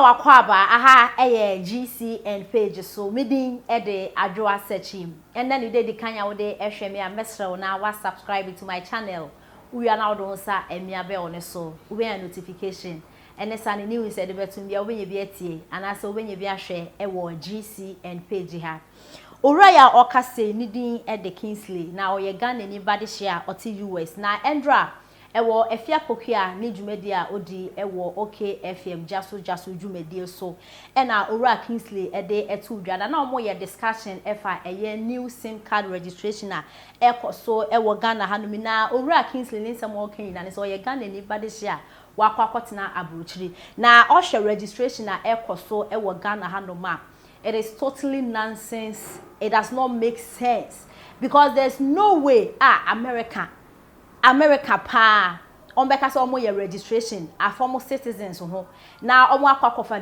wakwaba aha GC and page so meeting the adwoa searching and then you dey kanya wo dey ehwe me a mesrew na wa subscribe to my channel we are now don sa emia be on so we a notification and san news e dey betum bia obenye bi atie anase obenye bi ahwe wo GC and page ha Oraya Okase nidin the Kingsley na oye Ghana ni body share oti US na Endra ewo efia pokua ni dwumadi a odi ewo OKFM jaso dwumadi so na Ora Kingsley de etu dwada na omo ye discussion efa eye new SIM card registration a ekoso ewo Ghana hanumi na Ora Kingsley ni nsem o kan na so oye Ghana ni body share wakwakwotena abrochiri na ohwe registration a ekoso ewo Ghana hanuma. It is totally nonsense. It does not make sense because there's no way America pa ombeka so omo your registration are former citizens now omo akwa for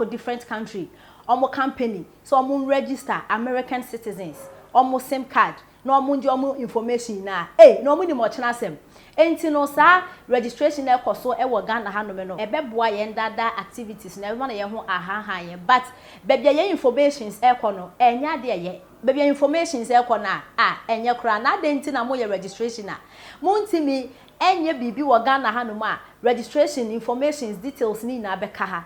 different country omo company so omo register American citizens omo SIM card no omo ndi omo information na no omo ni mo chena sem enti no sa registration e koso e wo Ghana hanome no ebeboa ye dada activities na everyone ye ho ahahan ye but bebia ye informations e kono enya de ye bebia informations e kono enye kra na de enti na mo ye registration a mo ntimi enye bibi wo Ghana hanome a registration informations details ni na beka ha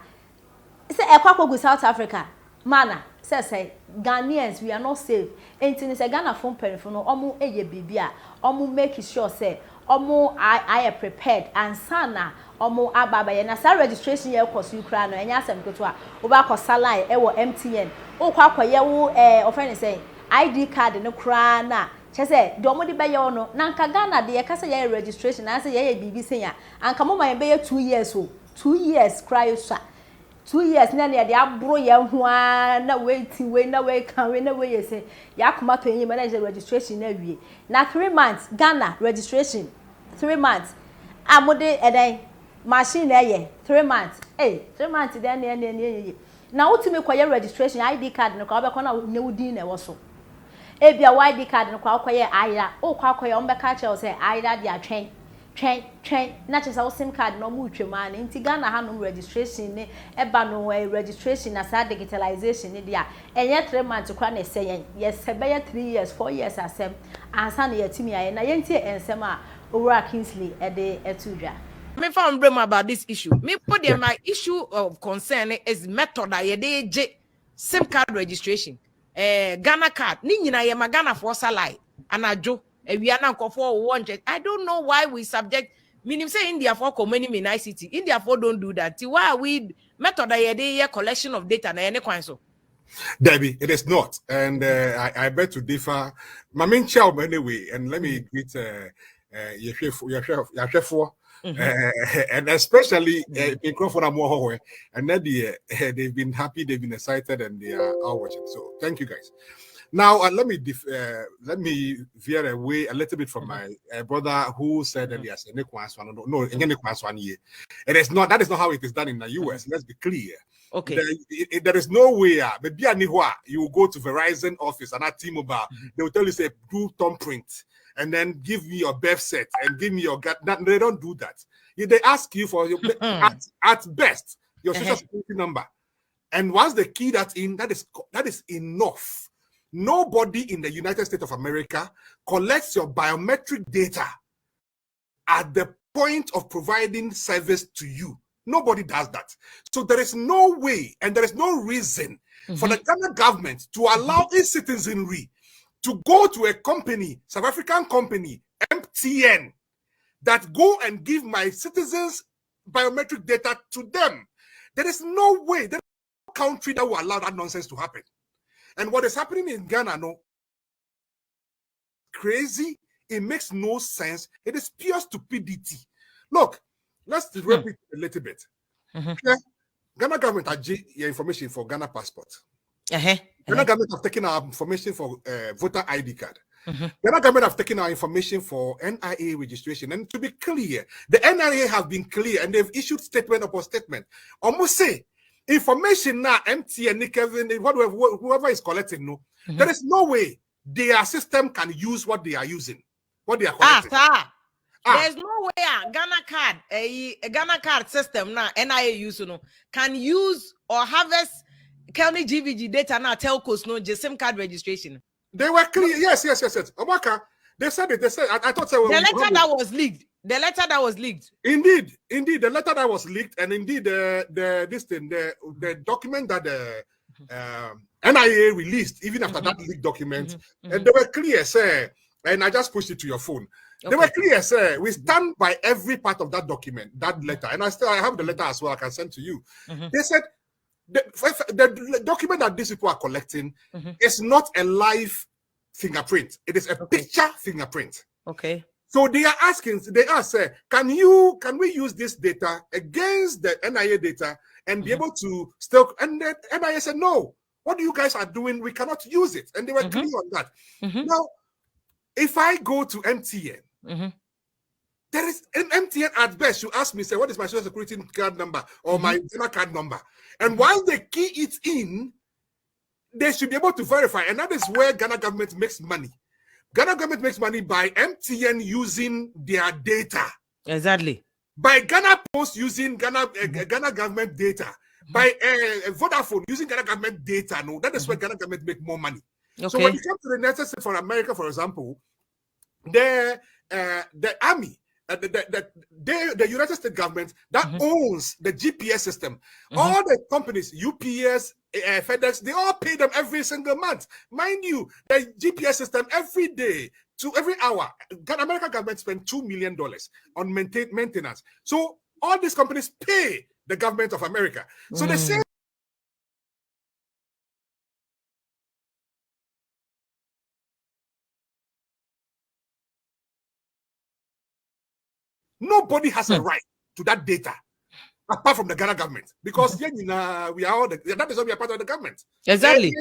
se e kwakogu South Africa mana say Ghanaians we are not safe enti ni se Ghana phone perifo no omo eye bibi a omo make sure say omo I am prepared and sana omo ababa ye na sa registration ye koso ukra no enya asem keto a wo ba kosa line e wo MTN wo kwa kwaye wo ofren say ID card no kra na chese de omo de be ye no na nka Ghana de ye kasa ye registration na say ye bibi senya anka mo man be ye 2 years o 2 years cry sha 2 years na ne de abro ye ho na waiting we na we kan we na we ye say ya kuma to yin manager registration na wie na 3 months Ghana registration 3 months amode eden machine na ye 3 months 3 months then ne na utimi kwaye registration ID card no kwa be na nyewudin na wo so bia ID card no kwa kwaye ayra o kwa kwaye o mbeka che say ayra dia twen na che say SIM card no mu twema na nti Ghana ha no registration ne eba no registration na sa digitalization ne dia enye 3 months kwa na seyen yes be 3 years 4 years asem ansa na yatimi aye na yenti ensem a Ora Kingsley de etudwa me found blame about this issue. Me put there my issue of concern is method that ye SIM card registration. Ghana card. Ni nyina ye ma Ghana for salai. Anajo. We are now for 100. I don't know why we subject. Meaning say India for community in ICT. India for don't do that. Why are we method that ye collection of data na any so? Debbie, it is not. And I bet to differ. My main child anyway, and let me greet your chef and especially and then they've been happy, they've been excited, and they are all watching. So thank you guys. Now let me veer away a little bit from my brother who said that yes, it is not. That is not how it is done in the US. Let's be clear. Okay. There is no way. You will go to Verizon office and at T-Mobile, they will tell you say do thumbprint and then give me your birth set and give me your gut. They don't do that. They ask you for your at best your social security number, and once they key that in, that is enough. Nobody in the United States of America collects your biometric data at the point of providing service to you. Nobody does that. So there is no way and there is no reason for the Ghana government to allow its citizenry to go to a company, South African company, MTN, that go and give my citizens biometric data to them. There is no way, there is no country that will allow that nonsense to happen. And what is happening in Ghana, no, crazy, it makes no sense. It is pure stupidity. Look, let's repeat a little bit. Ghana government has your information for Ghana passport. Ghana government have taken our information for voter ID card. Ghana government have taken our information for NIA registration. And to be clear, the NIA have been clear and they've issued statement upon statement. Almost say, information now, MTN, Kevin, whoever is collecting, no, there is no way their system can use what they are using, what they are collecting. There's no way a Ghana card system now NIA use can use or harvest county GVG data now telcos no just SIM card registration. They were clear. Yes. Omaka, they said it. They said I thought the letter that was leaked. The letter that was leaked. Indeed, the letter that was leaked, and indeed the document that the NIA released, even after that leaked document, and they were clear, sir. And I just pushed it to your phone. They were clear, sir. We stand by every part of that document, that letter, and I have the letter as well. I can send to you. They said the document that these people are collecting is not a live fingerprint; it is a picture fingerprint. Okay. So they are asking, can we use this data against the NIA data and be able to still, and the NIA said, no, what you guys are doing, we cannot use it. And they were clear on that. Now, if I go to MTN, there is an MTN at best, you ask me, say, what is my social security card number or my Ghana card number? And while they key it in, they should be able to verify. And that is where Ghana government makes money. Ghana government makes money by MTN using their data. Exactly. By Ghana Post using Ghana government data. By Vodafone using Ghana government data. No, that is where Ghana government make more money. So when you come to the United States, for America, for example, the army, the United States government that owns the GPS system, all the companies, UPS, FedEx, they all pay them every single month. Mind you, the GPS system every day to every hour, American government spend $2 million on maintenance. So all these companies pay the government of America. So they say nobody has a right to that data apart from the Ghana government, because we are all that is why we are part of the government. Exactly.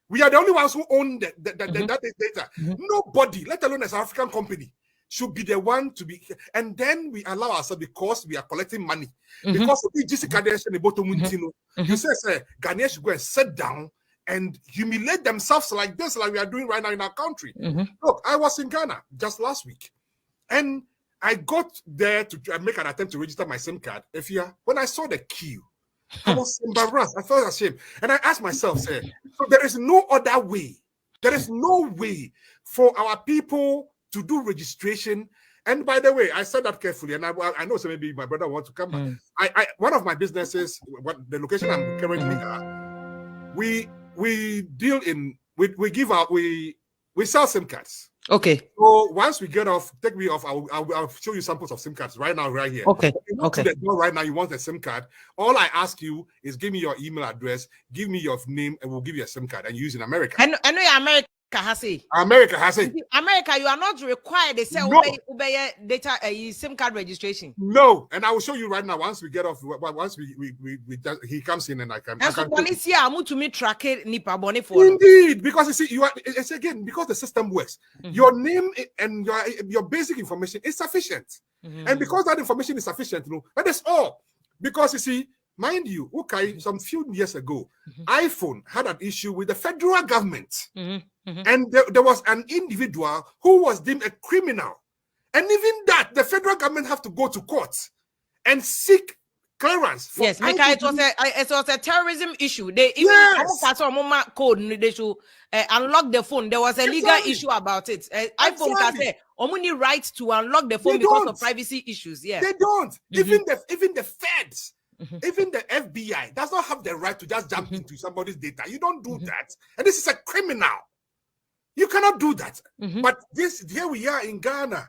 We are the only ones who own that data. Nobody, let alone as an African company, should be the one to be. And then we allow ourselves, because we are collecting money, because of the you say Ghanaians should go and sit down and humiliate themselves like this, like we are doing right now in our country. Look, I was in Ghana just last week, and I got there to make an attempt to register my SIM card. When I saw the queue, I was embarrassed. I felt ashamed. And I asked myself, so there is no other way. There is no way for our people to do registration. And by the way, I said that carefully. And I know so maybe my brother wants to come back. One of my businesses, the location I'm currently at, we deal in, we sell SIM cards. Okay. So once we get off, take me off. I'll show you samples of SIM cards right now, right here. Okay. To the door right now, you want a SIM card. All I ask you is give me your email address, give me your name, and we'll give you a SIM card and use in America. I know America has it. America has it. America, you are not required. They say No. obey data SIM card registration. No, and I will show you right now. Once we get off, once he comes in and I can. And so to me track it nipa boni for. Indeed, because you see, it's again because the system works. Your name and your basic information is sufficient, and because that information is sufficient, that is all. Because you see, mind you, okay, some few years ago, iPhone had an issue with the federal government, and there was an individual who was deemed a criminal. And even that, the federal government have to go to court and seek clearance. For yes, because it was a terrorism issue. They even code they should unlock the phone. There was a legal issue about it. iPhone can say only right to unlock the phone because of privacy issues. Yeah, they don't. Even the feds, even the FBI does not have the right to just jump into somebody's data. You don't do that, and this is a criminal. You cannot do that. But here we are in Ghana.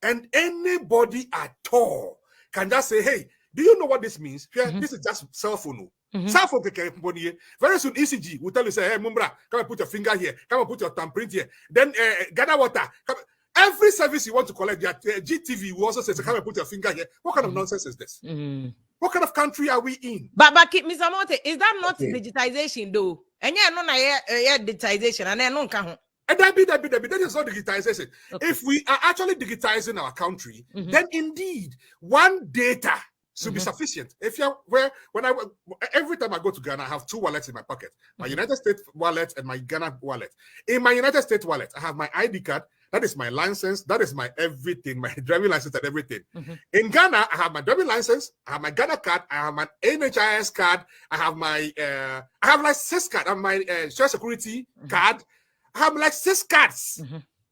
And anybody at all can just say, hey, do you know what this means? This is just cell phone. Cell phone. Very soon, ECG will tell you, say, hey, Mumbra, come and put your finger here. Come and put your thumbprint here. Then Ghana Water. Every service you want to collect, GTV will also say, come and put your finger here. What kind of nonsense is this? What kind of country are we in? But Mr. Monte, is that not digitization, though? And yeah, no, digitization, and then no can. That is not digitization. If we are actually digitizing our country, then indeed, one data should be sufficient. If you're every time I go to Ghana, I have 2 wallets in my pocket: my United States wallet and my Ghana wallet. In my United States wallet, I have my ID card. That is my license. That is my everything, my driving license and everything. In Ghana, I have my driving license. I have my Ghana card. I have my NHIS card. I have my I have like 6 cards. I have my social security card. I have like 6 cards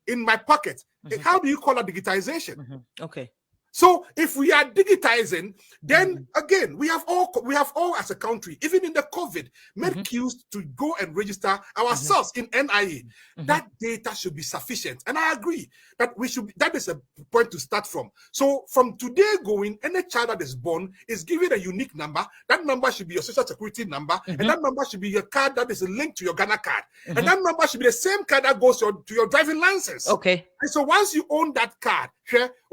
in my pocket. How do you call that digitization? Okay. So if we are digitizing, then again, we have all as a country, even in the COVID, made queues to go and register ourselves in NIA. That data should be sufficient. And I agree that that is a point to start from. So from today going, any child that is born is given a unique number. That number should be your social security number, and that number should be your card that is linked to your Ghana card. And that number should be the same card that goes to your driving license. Okay. And so once you own that card,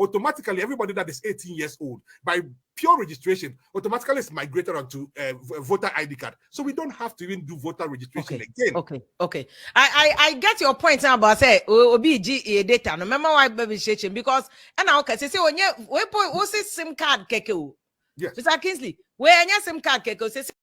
automatically everybody that is 18 years old, by pure registration, automatically is migrated onto voter ID card. So we don't have to even do voter registration again. Okay. I get your point now about say OBG data. No remember why registration, because and now okay, say we SIM card keke. Yes. Mr. Kingsley, we SIM card keke.